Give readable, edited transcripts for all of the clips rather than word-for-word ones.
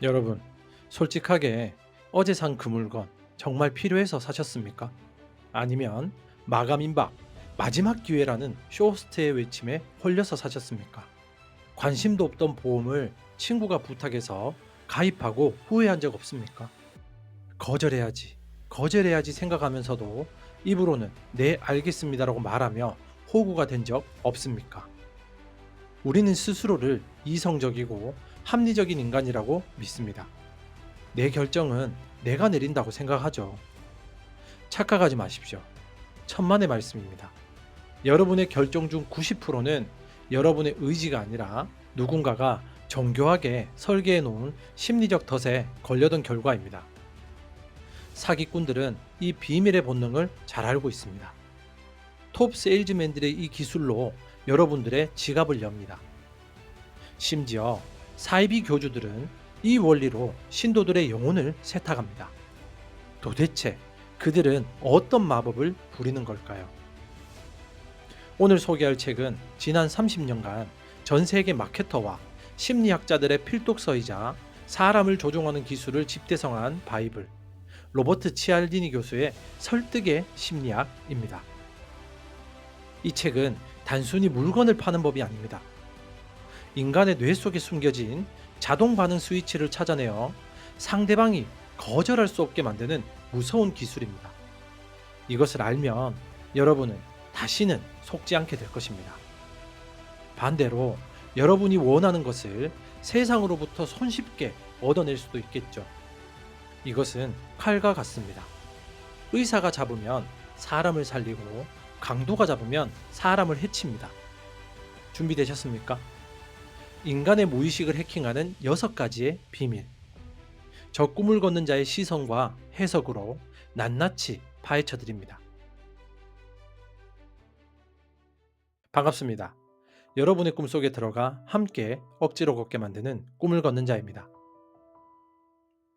여러분, 솔직하게 어제 산 그 물건 정말 필요해서 사셨습니까? 아니면 마감 임박, 마지막 기회라는 쇼호스트의 외침에 홀려서 사셨습니까? 관심도 없던 보험을 친구가 부탁해서 가입하고 후회한 적 없습니까? 거절해야지, 거절해야지 생각하면서도 입으로는 네, 알겠습니다라고 말하며 호구가 된 적 없습니까? 우리는 스스로를 이성적이고 합리적인 인간이라고 믿습니다. 내 결정은 내가 내린다고 생각하죠. 착각하지 마십시오. 천만의 말씀입니다. 여러분의 결정 중 90%는 여러분의 의지가 아니라 누군가가 정교하게 설계해 놓은 심리적 덫에 걸려든 결과입니다. 사기꾼들은 이 비밀의 본능을 잘 알고 있습니다. 톱 세일즈맨들의 이 기술로 여러분들의 지갑을 엽니다. 심지어 사이비 교주들은 이 원리로 신도들의 영혼을 세탁합니다. 도대체 그들은 어떤 마법을 부리는 걸까요? 오늘 소개할 책은 지난 30년간 전 세계 마케터와 심리학자들의 필독서이자 사람을 조종하는 기술을 집대성한 바이블, 로버트 치알디니 교수의 설득의 심리학입니다. 이 책은 단순히 물건을 파는 법이 아닙니다. 인간의 뇌 속에 숨겨진 자동 반응 스위치를 찾아내어 상대방이 거절할 수 없게 만드는 무서운 기술입니다. 이것을 알면 여러분은 다시는 속지 않게 될 것입니다. 반대로 여러분이 원하는 것을 세상으로부터 손쉽게 얻어낼 수도 있겠죠. 이것은 칼과 같습니다. 의사가 잡으면 사람을 살리고 강도가 잡으면 사람을 해칩니다. 준비되셨습니까? 인간의 무의식을 해킹하는 6가지의 비밀. 저 꿈을 걷는 자의 시선과 해석으로 낱낱이 파헤쳐 드립니다. 반갑습니다. 여러분의 꿈속에 들어가 함께 억지로 걷게 만드는 꿈을 걷는 자입니다.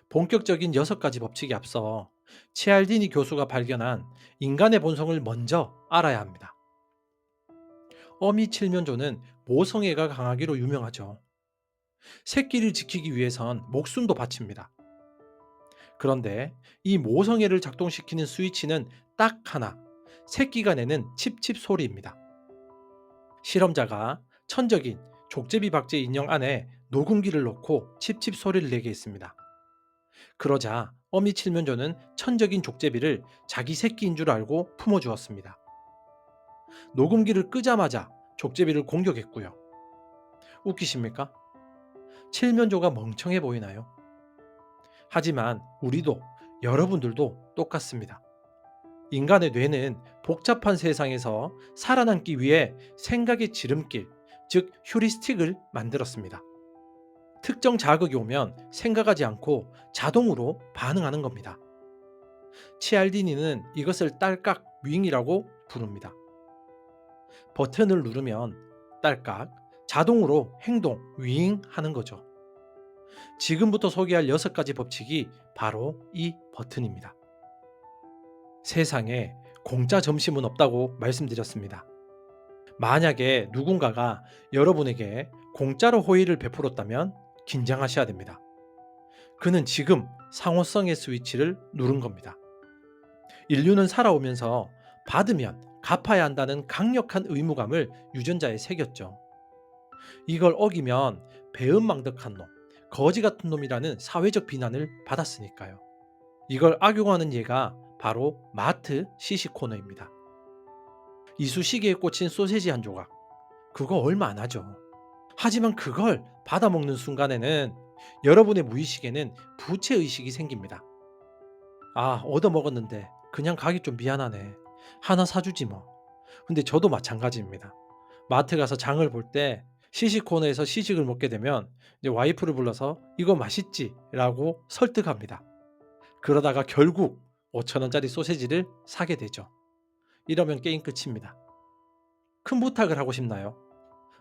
본격적인 6가지 법칙에 앞서 치알디니 교수가 발견한 인간의 본성을 먼저 알아야 합니다. 어미칠면조는 모성애가 강하기로 유명하죠. 새끼를 지키기 위해선 목숨도 바칩니다. 그런데 이 모성애를 작동시키는 스위치는 딱 하나, 새끼가 내는 칩칩 소리입니다. 실험자가 천적인 족제비 박제 인형 안에 녹음기를 넣고 칩칩 소리를 내게 했습니다. 그러자 어미칠면조는 천적인 족제비를 자기 새끼인 줄 알고 품어주었습니다. 녹음기를 끄자마자 족제비를 공격했고요. 웃기십니까? 칠면조가 멍청해 보이나요? 하지만 우리도, 여러분들도 똑같습니다. 인간의 뇌는 복잡한 세상에서 살아남기 위해 생각의 지름길, 즉 휴리스틱을 만들었습니다. 특정 자극이 오면 생각하지 않고 자동으로 반응하는 겁니다. 치알디니는 이것을 딸깍 윙이라고 부릅니다. 버튼을 누르면 딸깍, 자동으로 행동 윙 하는 거죠. 지금부터 소개할 6가지 법칙이 바로 이 버튼입니다. 세상에 공짜 점심은 없다고 말씀드렸습니다. 만약에 누군가가 여러분에게 공짜로 호의를 베풀었다면 긴장하셔야 됩니다. 그는 지금 상호성의 스위치를 누른 겁니다. 인류는 살아오면서 받으면 갚아야 한다는 강력한 의무감을 유전자에 새겼죠. 이걸 어기면 배은망덕한 놈, 거지 같은 놈이라는 사회적 비난을 받았으니까요. 이걸 악용하는 예가 바로 마트 시시코너입니다. 이쑤시개에 꽂힌 소세지 한 조각, 그거 얼마 안 하죠. 하지만 그걸 받아먹는 순간에는 여러분의 무의식에는 부채의식이 생깁니다. 아, 얻어먹었는데 그냥 가기 좀 미안하네. 하나 사주지 뭐. 근데 저도 마찬가지입니다. 마트 가서 장을 볼 때 시식코너에서 시식을 먹게 되면 이제 와이프를 불러서 이거 맛있지? 라고 설득합니다. 그러다가 결국 5,000원짜리 소세지를 사게 되죠. 이러면 게임 끝입니다. 큰 부탁을 하고 싶나요?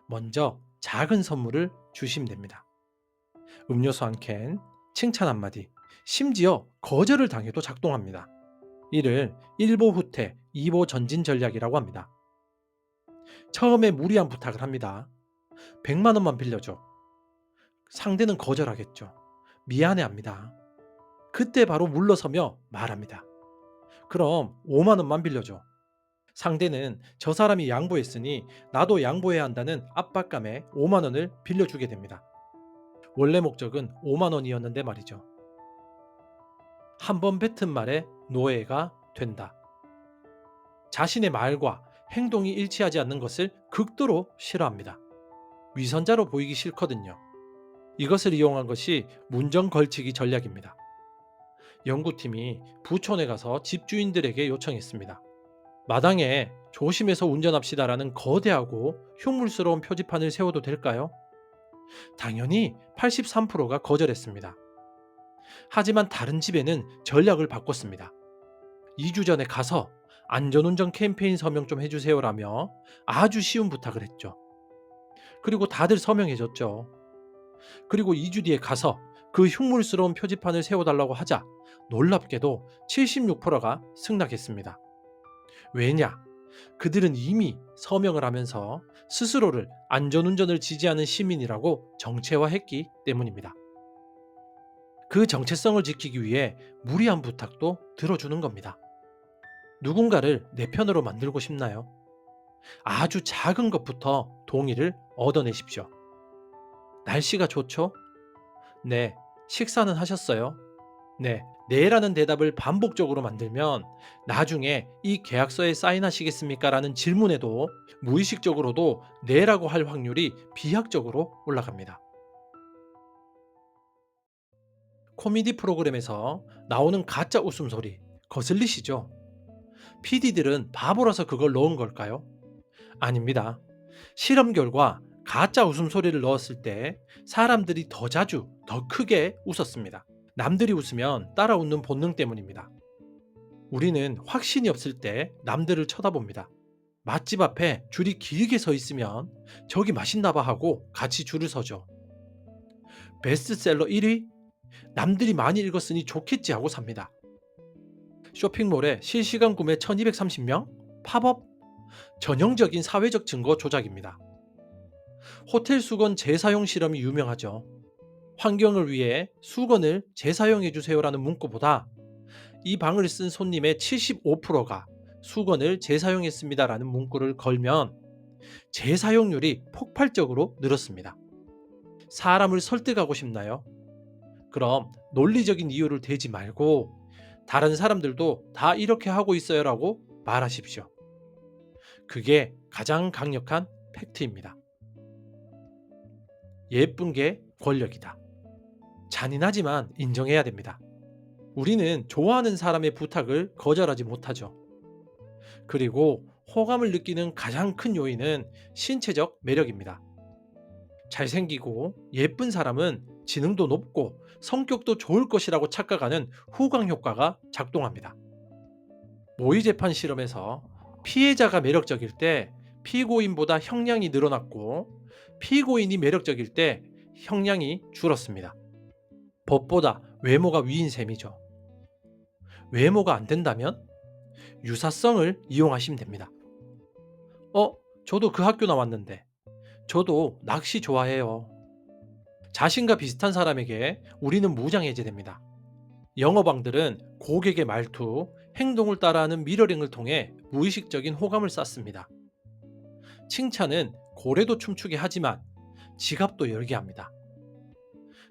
먼저 작은 선물을 주시면 됩니다. 음료수 한 캔, 칭찬 한마디, 심지어 거절을 당해도 작동합니다. 이를 1보 후퇴, 2보 전진 전략이라고 합니다. 처음에 무리한 부탁을 합니다. 100만 원만 빌려줘. 상대는 거절하겠죠. 미안해합니다. 그때 바로 물러서며 말합니다. 그럼 5만 원만 빌려줘. 상대는 저 사람이 양보했으니 나도 양보해야 한다는 압박감에 5만 원을 빌려주게 됩니다. 원래 목적은 5만 원이었는데 말이죠. 한 번 뱉은 말에 노예가 된다. 자신의 말과 행동이 일치하지 않는 것을 극도로 싫어합니다. 위선자로 보이기 싫거든요. 이것을 이용한 것이 문정 걸치기 전략입니다. 연구팀이 부촌에 가서 집주인들에게 요청했습니다. 마당에 조심해서 운전합시다라는 거대하고 흉물스러운 표지판을 세워도 될까요? 당연히 83%가 거절했습니다. 하지만 다른 집에는 전략을 바꿨습니다. 2주 전에 가서 안전운전 캠페인 서명 좀 해주세요라며 아주 쉬운 부탁을 했죠. 그리고 다들 서명해줬죠. 그리고 2주 뒤에 가서 그 흉물스러운 표지판을 세워달라고 하자 놀랍게도 76%가 승낙했습니다. 왜냐? 그들은 이미 서명을 하면서 스스로를 안전운전을 지지하는 시민이라고 정체화했기 때문입니다. 그 정체성을 지키기 위해 무리한 부탁도 들어주는 겁니다. 누군가를 내 편으로 만들고 싶나요? 아주 작은 것부터 동의를 얻어내십시오. 날씨가 좋죠? 네. 식사는 하셨어요? 네. 네라는 대답을 반복적으로 만들면 나중에 이 계약서에 사인하시겠습니까? 라는 질문에도 무의식적으로도 네라고 할 확률이 비약적으로 올라갑니다. 코미디 프로그램에서 나오는 가짜 웃음소리 거슬리시죠? PD들은 바보라서 그걸 넣은 걸까요? 아닙니다. 실험 결과 가짜 웃음소리를 넣었을 때 사람들이 더 자주, 더 크게 웃었습니다. 남들이 웃으면 따라 웃는 본능 때문입니다. 우리는 확신이 없을 때 남들을 쳐다봅니다. 맛집 앞에 줄이 길게 서 있으면 저기 맛있나 봐 하고 같이 줄을 서죠. 베스트셀러 1위? 남들이 많이 읽었으니 좋겠지 하고 삽니다. 쇼핑몰에 실시간 구매 1230명? 팝업? 전형적인 사회적 증거 조작입니다. 호텔 수건 재사용 실험이 유명하죠. 환경을 위해 수건을 재사용해 주세요라는 문구보다 이 방을 쓴 손님의 75%가 수건을 재사용했습니다라는 문구를 걸면 재사용률이 폭발적으로 늘었습니다. 사람을 설득하고 싶나요? 그럼 논리적인 이유를 대지 말고 다른 사람들도 다 이렇게 하고 있어요라고 말하십시오. 그게 가장 강력한 팩트입니다. 예쁜 게 권력이다. 잔인하지만 인정해야 됩니다. 우리는 좋아하는 사람의 부탁을 거절하지 못하죠. 그리고 호감을 느끼는 가장 큰 요인은 신체적 매력입니다. 잘생기고 예쁜 사람은 지능도 높고 성격도 좋을 것이라고 착각하는 후광 효과가 작동합니다. 모의 재판 실험에서 피해자가 매력적일 때 피고인보다 형량이 늘어났고 피고인이 매력적일 때 형량이 줄었습니다. 법보다 외모가 위인 셈이죠. 외모가 안 된다면 유사성을 이용하시면 됩니다. 저도 그 학교 나왔는데, 저도 낚시 좋아해요. 자신과 비슷한 사람에게 우리는 무장해제됩니다. 영어방들은 고객의 말투, 행동을 따라하는 미러링을 통해 무의식적인 호감을 쌓습니다. 칭찬은 고래도 춤추게 하지만 지갑도 열게 합니다.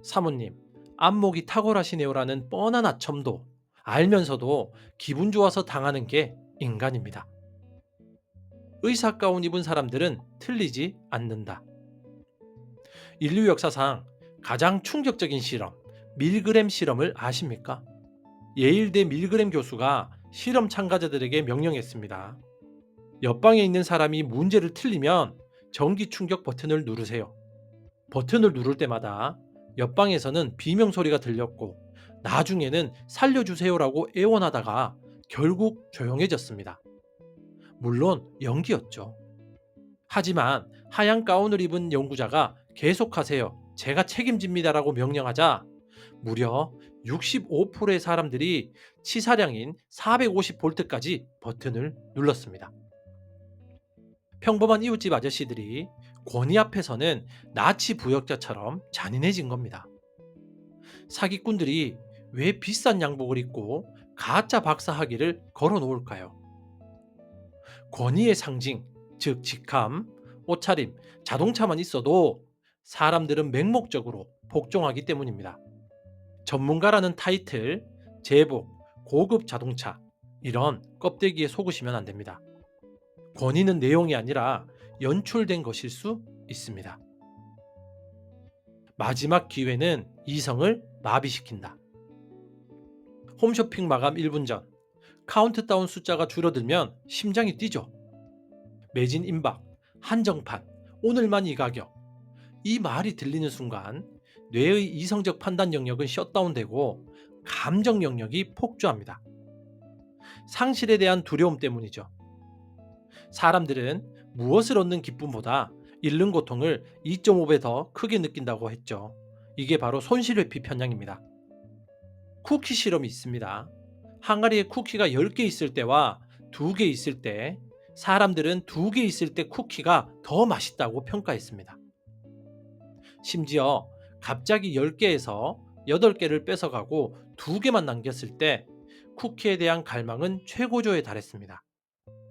사모님, 안목이 탁월하시네요라는 뻔한 아첨도 알면서도 기분 좋아서 당하는 게 인간입니다. 의사 가운 입은 사람들은 틀리지 않는다. 인류 역사상 가장 충격적인 실험, 밀그램 실험을 아십니까? 예일대 밀그램 교수가 실험 참가자들에게 명령했습니다. 옆방에 있는 사람이 문제를 틀리면 전기 충격 버튼을 누르세요. 버튼을 누를 때마다 옆방에서는 비명 소리가 들렸고 나중에는 살려주세요라고 애원하다가 결국 조용해졌습니다. 물론 연기였죠. 하지만 하얀 가운을 입은 연구자가 계속하세요. 제가 책임집니다라고 명령하자 무려 65%의 사람들이 치사량인 450볼트까지 버튼을 눌렀습니다. 평범한 이웃집 아저씨들이 권위 앞에서는 나치 부역자처럼 잔인해진 겁니다. 사기꾼들이 왜 비싼 양복을 입고 가짜 박사 학위를 걸어 놓을까요? 권위의 상징, 즉 직함, 옷차림, 자동차만 있어도 사람들은 맹목적으로 복종하기 때문입니다. 전문가라는 타이틀, 제복, 고급 자동차, 이런 껍데기에 속으시면 안 됩니다. 권위는 내용이 아니라 연출된 것일 수 있습니다. 마지막 기회는 이성을 마비시킨다. 홈쇼핑 마감 1분 전, 카운트다운 숫자가 줄어들면 심장이 뛰죠. 매진 임박, 한정판, 오늘만 이 가격. 이 말이 들리는 순간 뇌의 이성적 판단 영역은 셧다운되고 감정 영역이 폭주합니다. 상실에 대한 두려움 때문이죠. 사람들은 무엇을 얻는 기쁨보다 잃는 고통을 2.5배 더 크게 느낀다고 했죠. 이게 바로 손실회피 편향입니다. 쿠키 실험이 있습니다. 항아리에 쿠키가 10개 있을 때와 2개 있을 때 사람들은 2개 있을 때 쿠키가 더 맛있다고 평가했습니다. 심지어 갑자기 10개에서 8개를 뺏어가고 2개만 남겼을 때 쿠키에 대한 갈망은 최고조에 달했습니다.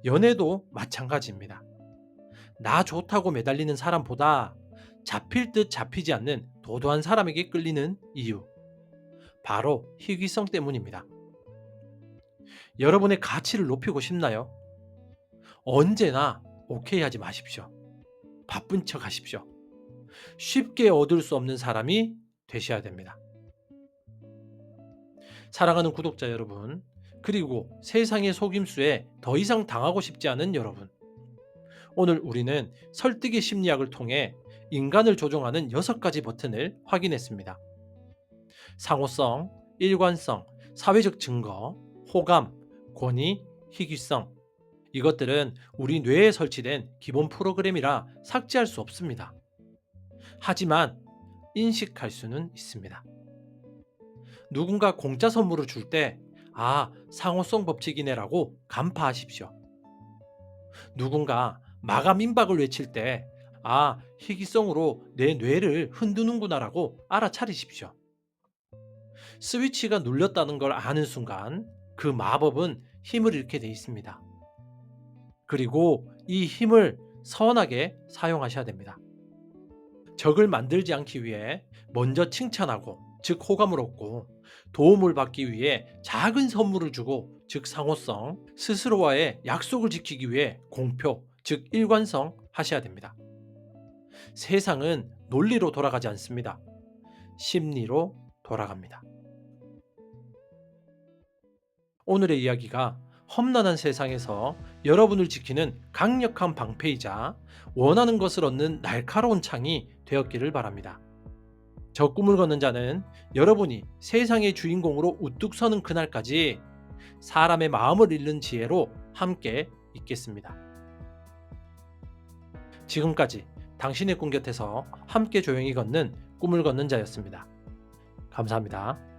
연애도 마찬가지입니다. 나 좋다고 매달리는 사람보다 잡힐 듯 잡히지 않는 도도한 사람에게 끌리는 이유. 바로 희귀성 때문입니다. 여러분의 가치를 높이고 싶나요? 언제나 오케이 하지 마십시오. 바쁜 척 하십시오. 쉽게 얻을 수 없는 사람이 되셔야 됩니다. 사랑하는 구독자 여러분, 그리고 세상의 속임수에 더 이상 당하고 싶지 않은 여러분, 오늘 우리는 설득의 심리학을 통해 인간을 조종하는 6가지 버튼을 확인했습니다. 상호성, 일관성, 사회적 증거, 호감, 권위, 희귀성. 이것들은 우리 뇌에 설치된 기본 프로그램이라 삭제할 수 없습니다. 하지만 인식할 수는 있습니다. 누군가 공짜 선물을 줄 때, 상호성 법칙이네라고 간파하십시오. 누군가 마감 임박을 외칠 때, 희귀성으로 내 뇌를 흔드는구나라고 알아차리십시오. 스위치가 눌렸다는 걸 아는 순간 그 마법은 힘을 잃게 돼 있습니다. 그리고 이 힘을 선하게 사용하셔야 됩니다. 적을 만들지 않기 위해 먼저 칭찬하고, 즉 호감을 얻고, 도움을 받기 위해 작은 선물을 주고, 즉 상호성, 스스로와의 약속을 지키기 위해 공표, 즉 일관성 하셔야 됩니다. 세상은 논리로 돌아가지 않습니다. 심리로 돌아갑니다. 오늘의 이야기가 험난한 세상에서 여러분을 지키는 강력한 방패이자 원하는 것을 얻는 날카로운 창이 되었기를 바랍니다. 저 꿈을 걷는 자는 여러분이 세상의 주인공으로 우뚝 서는 그날까지 사람의 마음을 읽는 지혜로 함께 있겠습니다. 지금까지 당신의 꿈 곁에서 함께 조용히 걷는 꿈을 걷는 자였습니다. 감사합니다.